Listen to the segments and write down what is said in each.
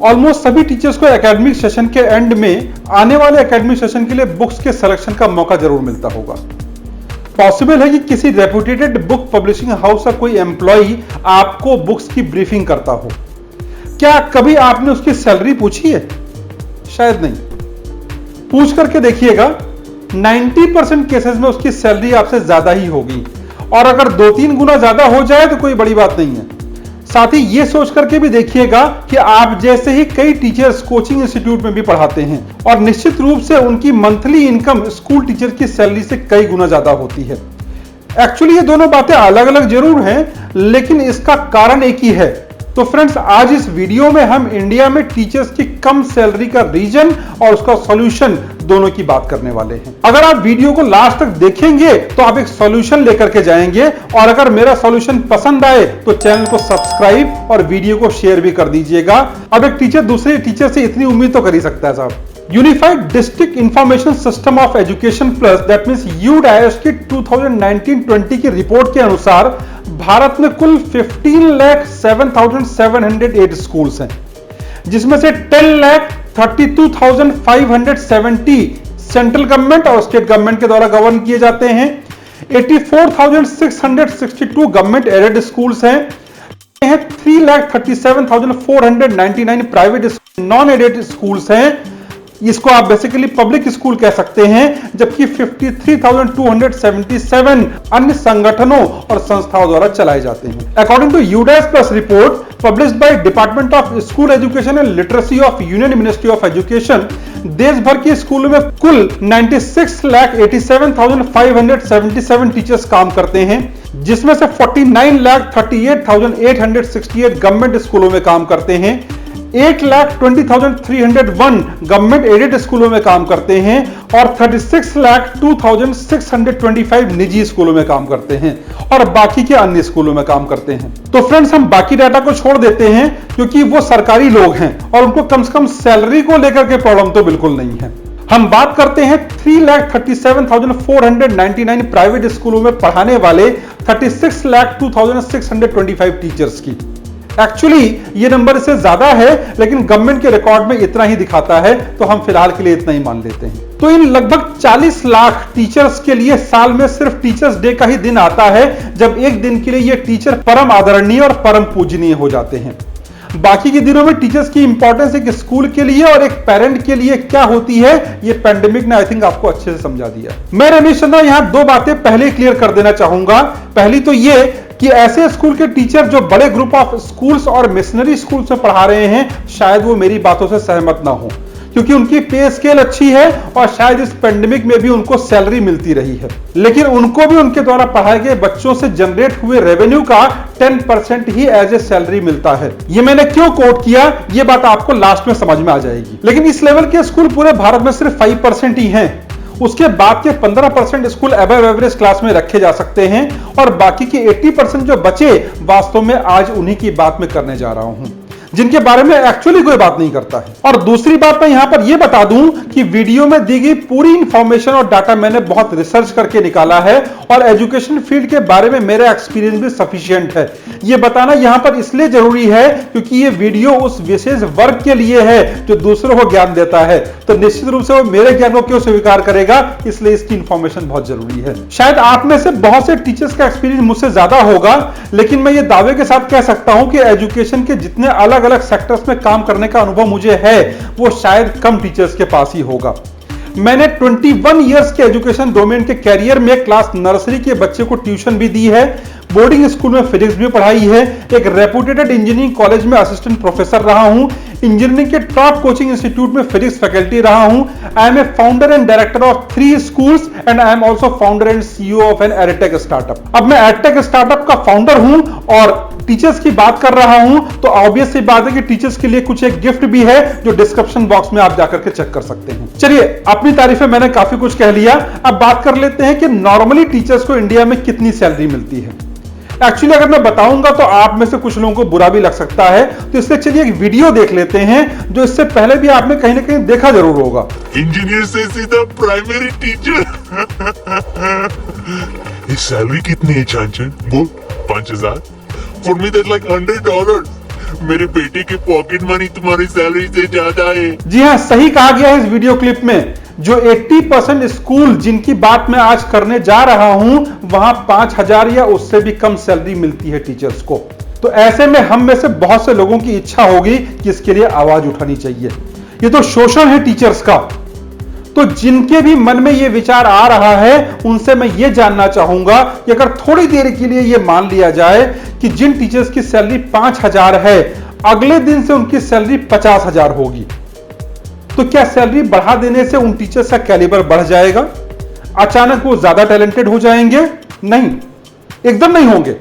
Almost सभी teachers को academic session के एंड में आने वाले एकेडमिक सेशन के लिए बुक्स के सिलेक्शन का मौका जरूर मिलता होगा। पॉसिबल है कि किसी रेप्यूटेड बुक पब्लिशिंग हाउस का कोई एम्प्लॉय आपको बुक्स की ब्रीफिंग करता हो। क्या कभी आपने उसकी सैलरी पूछी है? शायद नहीं। पूछ करके देखिएगा, 90% केसेस में उसकी सैलरी आपसे ज्यादा ही होगी, और अगर 2-3 गुना ज्यादा हो जाए तो कोई बड़ी बात नहीं है। साथ ही ये सोच करके भी देखिएगा कि आप जैसे ही कई टीचर्स कोचिंग इंस्टीट्यूट में भी पढ़ाते हैं, और निश्चित रूप से उनकी मंथली इनकम स्कूल टीचर की सैलरी से कई गुना ज्यादा होती है। एक्चुअली ये दोनों बातें अलग अलग जरूर हैं, लेकिन इसका कारण एक ही है। तो फ्रेंड्स, आज इस वीडियो में हम इंडिया में टीचर्स की कम सैलरी का रीजन और उसका सॉल्यूशन दोनों की बात करने वाले हैं। अगर आप वीडियो को लास्ट तक देखेंगे तो आप एक सॉल्यूशन लेकर के जाएंगे, और अगर मेरा सॉल्यूशन पसंद आए तो चैनल को सब्सक्राइब और वीडियो को शेयर भी कर दीजिएगा। अब एक टीचर दूसरे टीचर से इतनी उम्मीद तो कर ही सकता है साहब। Unified district information system of education plus that means UDISE की 2019-20 की रिपोर्ट के अनुसार भारत में कुल 15,07,708 स्कूल्स हैं, जिसमें से 10,32,570 सेंट्रल गवर्नमेंट और स्टेट गवर्नमेंट के द्वारा गवर्न किए जाते हैं। 84,662 गवर्नमेंट एडेड स्कूल्स हैं। 3,37,499 प्राइवेट नॉन एडेड स्कूल्स हैं। इसको आप बेसिकली पब्लिक स्कूल कह सकते हैं, जबकि 53,277 अन्य संगठनों और संस्थाओं द्वारा चलाए जाते हैं। According to UDISE plus report published by department of school education and literacy of union ministry of education, देश भर के स्कूलों में कुल 96,87,577 टीचर्स काम करते हैं, जिसमें से 49,38,868 गवर्नमेंट स्कूलों में काम करते हैं, 8,20,301 गवर्नमेंट एडेड स्कूलों में काम करते हैं, और 36,02,625 निजी स्कूलों में काम करते हैं, और बाकी के अन्य स्कूलों में काम करते हैं। तो फ्रेंड्स, हम बाकी डाटा को छोड़ देते हैं क्योंकि वो सरकारी लोग हैं और उनको कम से कम सैलरी को लेकर के प्रॉब्लम तो बिल्कुल नहीं है। हम बात करते हैं 3,37,499 प्राइवेट स्कूलों में पढ़ाने वाले 36,02,625 टीचर्स की। एक्चुअली ये नंबर इससे ज्यादा है, लेकिन गवर्नमेंट के रिकॉर्ड में इतना ही दिखाता है, तो हम फिलहाल के लिए इतना ही मान लेते हैं। तो इन लगभग 40 लाख टीचर्स के लिए साल में सिर्फ टीचर्स डे का ही दिन आता है, जब एक दिन के लिए ये टीचर परम आदरणीय और परम पूजनीय हो जाते हैं। बाकी के दिनों में टीचर्स की इंपॉर्टेंस एक स्कूल के लिए और एक पेरेंट के लिए क्या होती है, ये पैंडेमिक ने आई थिंक आपको अच्छे से समझा दिया। मैं रमेश चंद्रा यहां 2 बातें पहले क्लियर कर देना चाहूंगा। पहली तो ये कि ऐसे स्कूल के टीचर जो बड़े ग्रुप ऑफ स्कूल्स और मिशनरी स्कूल्स में पढ़ा रहे हैं, शायद वो मेरी बातों से सहमत ना हो, क्योंकि उनकी पे स्केल अच्छी है और शायद इस पेंडेमिक में भी उनको सैलरी मिलती रही है, लेकिन उनको भी उनके द्वारा पढ़ाए गए बच्चों से जनरेट हुए रेवेन्यू का 10% ही एज ए सैलरी मिलता है। ये मैंने क्यों कोट किया, ये बात आपको लास्ट में समझ में आ जाएगी। लेकिन इस लेवल के स्कूल पूरे भारत में सिर्फ 5% ही हैं। उसके बाद के 15% स्कूल अबव एवरेज क्लास में रखे जा सकते हैं, और बाकी के 80% जो बचे, वास्तव में आज उन्हीं की बात में करने जा रहा हूं, जिनके बारे में एक्चुअली कोई बात नहीं करता है। और दूसरी बात मैं यहां पर यह बता दूं कि वीडियो में दी गई पूरी इंफॉर्मेशन और डाटा मैंने बहुत रिसर्च करके निकाला है, और एजुकेशन फील्ड के बारे में मेरा एक्सपीरियंस भी सफिशिएंट है। यह बताना यहां पर इसलिए जरूरी है क्योंकि यह वीडियो उस विशेष वर्ग के लिए है जो दूसरों को ज्ञान देता है, तो निश्चित रूप से वो मेरे ज्ञान को क्यों स्वीकार करेगा, इसलिए इसकी इंफॉर्मेशन बहुत जरूरी है। शायद आप में से बहुत से टीचर्स का एक्सपीरियंस मुझसे ज्यादा होगा, लेकिन मैं ये दावे के साथ कह सकता हूं कि एजुकेशन के जितने अलग अलग सेक्टर्स में काम करने का अनुभव मुझे है, वो शायद कम टीचर्स के पास ही होगा। मैंने 21 इयर्स के एजुकेशन डोमेन के कैरियर में क्लास नर्सरी के बच्चे को ट्यूशन भी दी है, बोर्डिंग स्कूल में फिजिक्स भी पढ़ाई है, एक रेपुटेड इंजीनियरिंग कॉलेज में असिस्टेंट प्रोफेसर रहा हूं, इंजीनियरिंग के टॉप कोचिंग इंस्टीट्यूट में फिजिक्स फैकल्टी रहा हूं। I am a founder and director of 3 schools and I am also founder and CEO of an edtech startup. अब मैं एडटेक स्टार्टअप का फाउंडर हूं और टीचर्स की बात कर रहा हूं, तो ऑब्वियस सी बात है कि टीचर्स के लिए कुछ एक गिफ्ट भी है जो डिस्क्रिप्शन बॉक्स में आप जाकर के चेक कर सकते हैं। चलिए, अपनी तारीफें मैंने काफी कुछ कह लिया, अब बात कर लेते हैं कि नॉर्मली टीचर्स को इंडिया में कितनी सैलरी मिलती है। एक्चुअली अगर मैं बताऊंगा तो आप में से कुछ लोगों को बुरा भी लग सकता है, तो इसलिए चलिए एक वीडियो देख लेते हैं जो इससे पहले भी आपने कहीं ना कहीं देखा जरूर होगा। इंजीनियर से सीधा प्राइमरी टीचर। इस सैलरी कितनी है चांचन? बोल 5,000। For me that's like $100. मेरे बेटे की पॉकेट मनी तुम्हारी सैलरी से ज्यादा है। जी हाँ, सही कहा गया है इस वीडियो क्लिप में। जो 80% स्कूल जिनकी बात मैं आज करने जा रहा हूं, वहां 5,000 या उससे भी कम सैलरी मिलती है टीचर्स को। तो ऐसे में हम में से बहुत से लोगों की इच्छा होगी कि इसके लिए आवाज उठानी चाहिए। ये तो शोषण है टीचर्स का। तो जिनके भी मन में ये विचार आ रहा है, उनसे मैं ये जानना चाहूंगा कि अगर थोड़ी देर के लिए ये मान लिया जाए कि जिन टीचर्स की सैलरी 5,000 है, अगले दिन से उनकी सैलरी 50,000 होगी, तो क्या सैलरी बढ़ा देने से उन टीचर्स का कैलिबर बढ़ जाएगा? अचानक वो ज्यादा टैलेंटेड हो जाएंगे? नहीं, एकदम नहीं होंगे।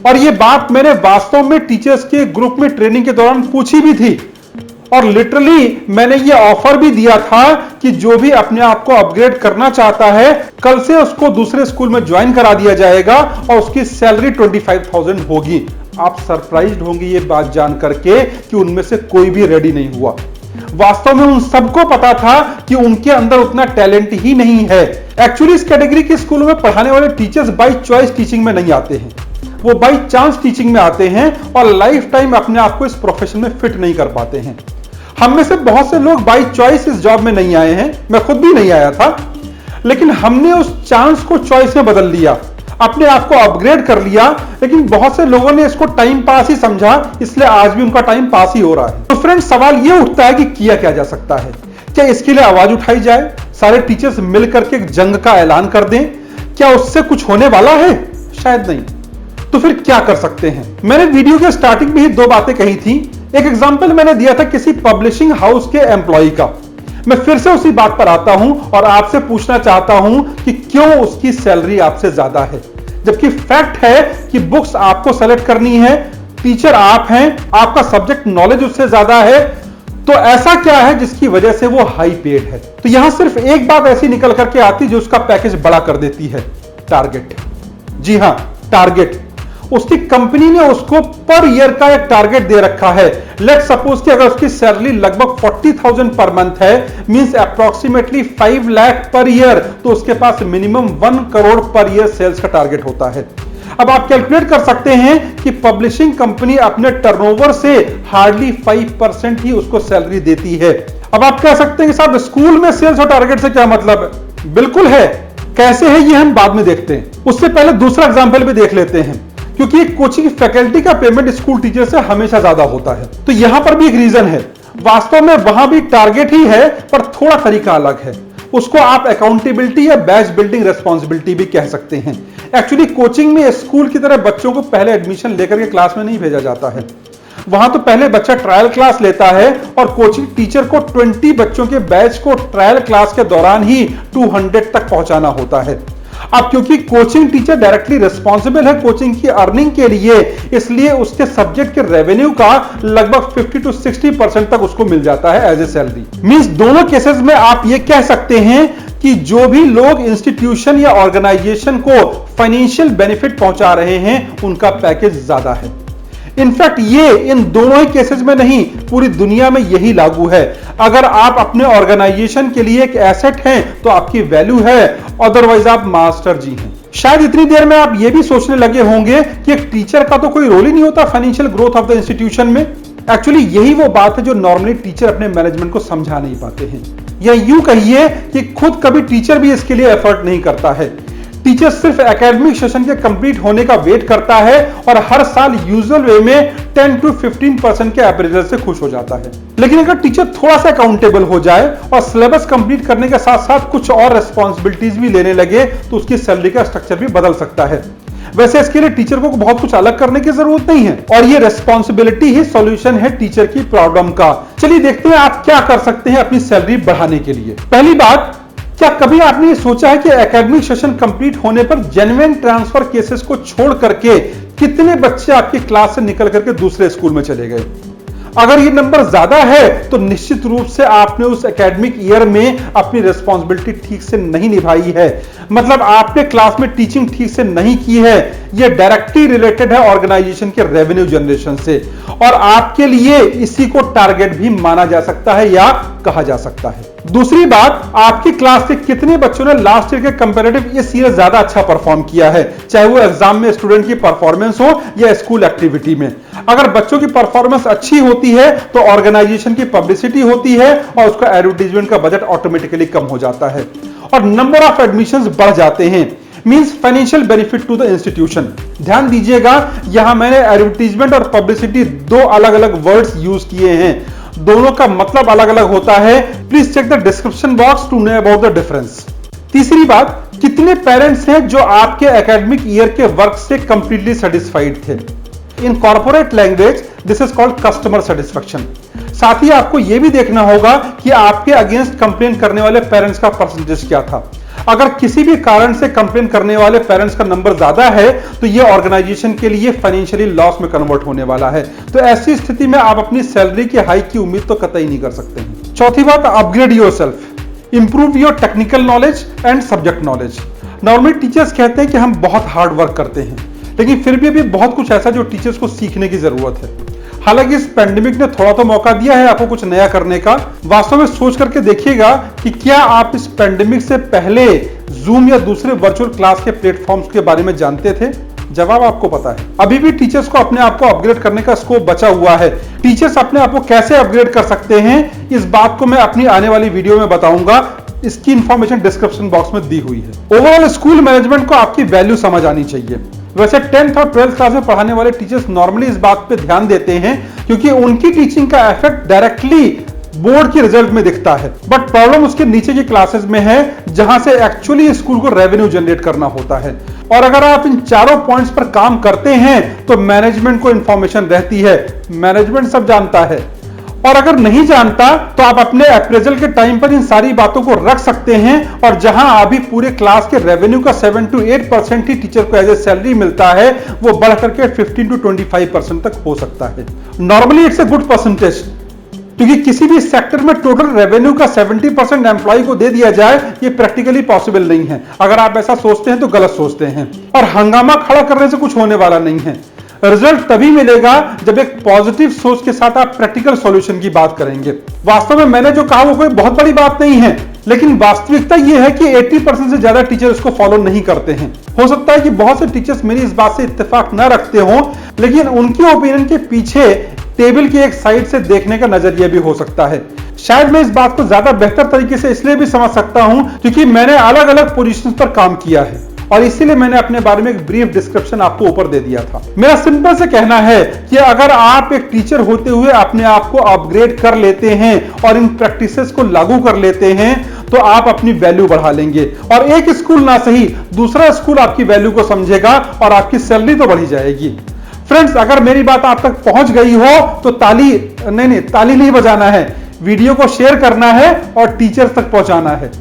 और ये बात मैंने वास्तव में टीचर्स के ग्रुप में ट्रेनिंग के दौरान पूछी भी थी, और लिटरली मैंने ये ऑफर भी दिया था कि जो भी अपने आप को अपग्रेड करना चाहता है, कल से उसको दूसरे स्कूल में ज्वाइन करा दिया जाएगा और उसकी सैलरी 25,000 होगी। आप सरप्राइज्ड होंगे ये बात जान करके कि उनमें से कोई भी रेडी नहीं हुआ। वास्तव में उन सबको पता था कि उनके अंदर उतना टैलेंट ही नहीं है। एक्चुअली इस कैटेगरी के स्कूलों में पढ़ाने वाले टीचर्स बाय चॉइस टीचिंग में नहीं आते हैं, वो बाय चांस टीचिंग में आते हैं और लाइफ टाइम अपने आप को इस प्रोफेशन में फिट नहीं कर पाते हैं। हम में से बहुत से लोग बाय चॉइस इस जॉब में नहीं आए हैं, मैं खुद भी नहीं आया था, लेकिन हमने उस चांस को चॉइस में बदल लिया, अपने आप को अपग्रेड कर लिया। लेकिन बहुत से लोगों ने इसको टाइम पास ही समझा, इसलिए आज भी उनका टाइम पास ही हो रहा है। तो फ्रेंड्स, सवाल यह उठता है कि किया क्या जा सकता है? क्या इसके लिए आवाज उठाई जाए, सारे टीचर्स मिलकर के एक जंग का ऐलान कर दें? क्या उससे कुछ होने वाला है? शायद नहीं। तो फिर क्या कर सकते हैं? मैंने वीडियो के स्टार्टिंग में ही दो बातें कही थी। एक एग्जांपल मैंने दिया था किसी पब्लिशिंग हाउस के एम्प्लॉय का। मैं फिर से उसी बात पर आता हूं और आपसे पूछना चाहता हूं कि क्यों उसकी सैलरी आपसे ज्यादा है, जबकि फैक्ट है कि बुक्स आपको सेलेक्ट करनी है, टीचर आप हैं, आपका सब्जेक्ट नॉलेज उससे ज्यादा है। तो ऐसा क्या है जिसकी वजह से वो हाई पेड है? तो यहां सिर्फ एक बात ऐसी निकल करके आती जो उसका पैकेज बड़ा कर देती है, टारगेट। जी हां, टारगेट। उसकी कंपनी ने उसको पर ईयर का एक टारगेट दे रखा है। लेट सपोज कि अगर उसकी सैलरी लगभग 40,000 पर मंथ है, means approximately 5 lakh per year, तो उसके पास minimum 1 crore per year sales का टारगेट होता है। अब आप कैलकुलेट कर सकते हैं कि पब्लिशिंग कंपनी अपने टर्नओवर से हार्डली 5% ही उसको सैलरी देती है। अब आप कह सकते हैं कि साहब स्कूल में सेल्स और टारगेट से क्या मतलब है? बिल्कुल है। कैसे है ये हम बाद में देखते हैं, उससे पहले दूसरा एग्जाम्पल भी देख लेते हैं, क्योंकि कोचिंग फैकल्टी का पेमेंट स्कूल टीचर से हमेशा ज्यादा होता है। तो यहां पर भी एक रीजन है। वास्तव में वहां भी टारगेट ही है, पर थोड़ा तरीका अलग है। उसको आप अकाउंटेबिलिटी या बैच बिल्डिंग रेस्पॉन्सिबिलिटी भी कह सकते हैं। एक्चुअली कोचिंग में स्कूल की तरह बच्चों को पहले एडमिशन लेकर के क्लास में नहीं भेजा जाता है। वहां तो पहले बच्चा ट्रायल क्लास लेता है और कोचिंग टीचर को 20 बच्चों के बैच को ट्रायल क्लास के दौरान ही 200 तक पहुंचाना होता है। अब क्योंकि कोचिंग टीचर डायरेक्टली रिस्पॉन्सिबल है कोचिंग की अर्निंग के लिए, इसलिए उसके सब्जेक्ट के रेवेन्यू का लगभग 50 to 60% तक उसको मिल जाता है एज ए सैलरी। मींस दोनों केसेस में आप ये कह सकते हैं कि जो भी लोग इंस्टीट्यूशन या ऑर्गेनाइजेशन को फाइनेंशियल बेनिफिट पहुंचा रहे हैं, उनका पैकेज ज्यादा है। इनफैक्ट ये इन दोनों ही केसेस में नहीं, पूरी दुनिया में यही लागू है। अगर आप अपने ऑर्गेनाइजेशन के लिए एक एसेट हैं तो आपकी वैल्यू है, अदरवाइज आप मास्टर जी हैं। शायद इतनी देर में आप ये भी सोचने लगे होंगे कि एक टीचर का तो कोई रोल ही नहीं होता financial growth of the institution में। एक्चुअली यही वो बात है जो नॉर्मली टीचर अपने मैनेजमेंट को समझा नहीं पाते हैं, या यूं कहिए कि खुद कभी टीचर भी इसके लिए एफर्ट नहीं करता है। टीचर सिर्फ एकेडमिक सेशन के कंप्लीट होने का वेट करता है और हर साल यूजुअल वे में 10 to 15% के अप्रेजल से खुश हो जाता है। लेकिन अगर टीचर थोड़ा सा अकाउंटेबल हो जाए और सिलेबस कंप्लीट करने के साथ साथ कुछ और रिस्पॉन्सिबिलिटीज भी लेने लगे, तो उसकी सैलरी का स्ट्रक्चर भी बदल सकता है। वैसे इसके लिए टीचर को बहुत कुछ अलग करने की जरूरत नहीं है, और ये रिस्पॉन्सिबिलिटी ही सॉल्यूशन है टीचर की प्रॉब्लम का। चलिए देखते हैं आप क्या कर सकते हैं अपनी सैलरी बढ़ाने के लिए। पहली बात, क्या कभी आपने ये सोचा है कि एकेडमिक सेशन कंप्लीट होने पर जेन्युइन ट्रांसफर केसेस को छोड़ करके कितने बच्चे आपकी क्लास से निकल करके दूसरे स्कूल में चले गए? अगर ये नंबर ज्यादा है तो निश्चित रूप से आपने उस एकेडमिक ईयर में अपनी रिस्पॉन्सिबिलिटी ठीक से नहीं निभाई है, मतलब आपने क्लास में टीचिंग ठीक से नहीं की है। ये डायरेक्टली रिलेटेड है ऑर्गेनाइजेशन के रेवेन्यू जनरेशन से, और आपके लिए इसी को टारगेट भी माना जा सकता है या कहा जा सकता है। दूसरी बात, आपकी क्लास के कितने बच्चों ने लास्ट ईयर के कंपैरेटिव इस ईयर ज्यादा अच्छा परफॉर्म किया है, चाहे वो एग्जाम में स्टूडेंट की परफॉर्मेंस हो या स्कूल एक्टिविटी में। अगर बच्चों की परफॉर्मेंस अच्छी होती है तो ऑर्गेनाइजेशन की पब्लिसिटी होती है और उसका एडवर्टाइजमेंट का बजट ऑटोमेटिकली कम हो जाता है और नंबर ऑफ एडमिशंस बढ़ जाते हैं, means financial benefit to the institution. ध्यान दीजिएगा, यहां मैंने एडवर्टाइजमेंट और पब्लिसिटी दो अलग अलग वर्ड्स यूज किए हैं, दोनों का मतलब अलग अलग होता है। Please check the description box to know about the difference. तीसरी बात, कितने पेरेंट्स हैं जो आपके एकेडमिक ईयर के वर्क से कंप्लीटली सेटिस्फाइड थे? In corporate language this is called customer satisfaction. साथ ही आपको यह भी देखना होगा कि आपके अगेंस्ट कंप्लेन करने वाले पेरेंट्स का परसेंटेज क्या था। अगर किसी भी कारण से कंप्लेन करने वाले पेरेंट्स का नंबर ज्यादा है तो यह ऑर्गेनाइजेशन के लिए फाइनेंशियली लॉस में कन्वर्ट होने वाला है। तो ऐसी स्थिति में आप अपनी सैलरी की हाइक की उम्मीद तो कतई नहीं कर सकते हैं। चौथी बात, upgrade yourself, improve your technical knowledge and subject knowledge. Normally teachers कहते हैं कि हम बहुत हार्ड वर्क करते हैं, लेकिन फिर भी अभी बहुत कुछ ऐसा जो टीचर्स को सीखने की जरूरत है। हालांकि इस पेंडेमिक ने थोड़ा तो मौका दिया है आपको कुछ नया करने का। वास्तव में सोच करके देखिएगा कि क्या आप इस पेंडेमिक से पहले जूम या दूसरे वर्चुअल क्लास के प्लेटफॉर्म्स के बारे में जानते थे? जवाब आपको पता है। अभी भी टीचर्स को अपने आप को अपग्रेड करने का स्कोप बचा हुआ है। टीचर्स अपने आप को कैसे अपग्रेड कर सकते हैं, इस बात को मैं अपनी आने वाली वीडियो में बताऊंगा। इसकी इंफॉर्मेशन डिस्क्रिप्शन बॉक्स में दी हुई है। ओवरऑल स्कूल मैनेजमेंट को आपकी वैल्यू समझ आनी चाहिए। वैसे 10th और 12th क्लास में पढ़ाने वाले टीचर्स नॉर्मली इस बात पे ध्यान देते हैं क्योंकि उनकी टीचिंग का इफेक्ट डायरेक्टली बोर्ड के रिजल्ट में दिखता है। बट प्रॉब्लम उसके नीचे की क्लासेस में है जहां से एक्चुअली स्कूल को रेवेन्यू जनरेट करना होता है। और अगर आप इन चारों पॉइंट्स पर काम करते हैं तो मैनेजमेंट को इंफॉर्मेशन रहती है, मैनेजमेंट सब जानता है। और अगर नहीं जानता तो आप अपने अप्रेजल के टाइम पर इन सारी बातों को रख सकते हैं और जहां अभी पूरे क्लास के रेवेन्यू का 7 to 8% ही टीचर को एज ए सैलरी मिलता है, वो बढ़ करके 15 to 25% तक हो सकता है। Normally it's a good percentage, क्योंकि किसी भी सेक्टर में टोटल रेवेन्यू का 70% एम्प्लॉय को दे दिया जाए, ये प्रैक्टिकली पॉसिबल नहीं है। अगर आप ऐसा सोचते हैं तो गलत सोचते हैं और हंगामा खड़ा करने से कुछ होने वाला नहीं है। रिजल्ट तभी मिलेगा जब एक पॉजिटिव सोच के साथ आप प्रैक्टिकल सॉल्यूशन की बात करेंगे। वास्तव में मैंने जो कहा वो कोई बहुत बड़ी बात नहीं है, लेकिन वास्तविकता यह है कि 80% से ज्यादा टीचर इसको फॉलो नहीं करते हैं। हो सकता है कि बहुत से टीचर्स मेरी इस बात से इत्तेफाक न रखते हों, लेकिन उनकी ओपिनियन के पीछे टेबल की एक साइड से देखने का नजरिया भी हो सकता है। शायद मैं इस बात को ज्यादा बेहतर तरीके से इसलिए भी समझ सकता हूं क्योंकि मैंने अलग अलग पोजीशंस पर काम किया है और इसीलिए मैंने अपने बारे में एक ब्रीफ डिस्क्रिप्शन आपको ऊपर दे दिया था। मेरा सिंपल से कहना है कि अगर आप एक टीचर होते हुए अपने आप को अपग्रेड कर लेते हैं और इन प्रैक्टिसेस को लागू कर लेते हैं तो आप अपनी वैल्यू बढ़ा लेंगे और एक स्कूल ना सही दूसरा स्कूल आपकी वैल्यू को समझेगा और आपकी सैलरी तो बढ़ी जाएगी। फ्रेंड्स, अगर मेरी बात आप तक पहुंच गई हो तो ताली नहीं बजाना है, वीडियो को शेयर करना है और टीचर्स तक पहुंचाना है।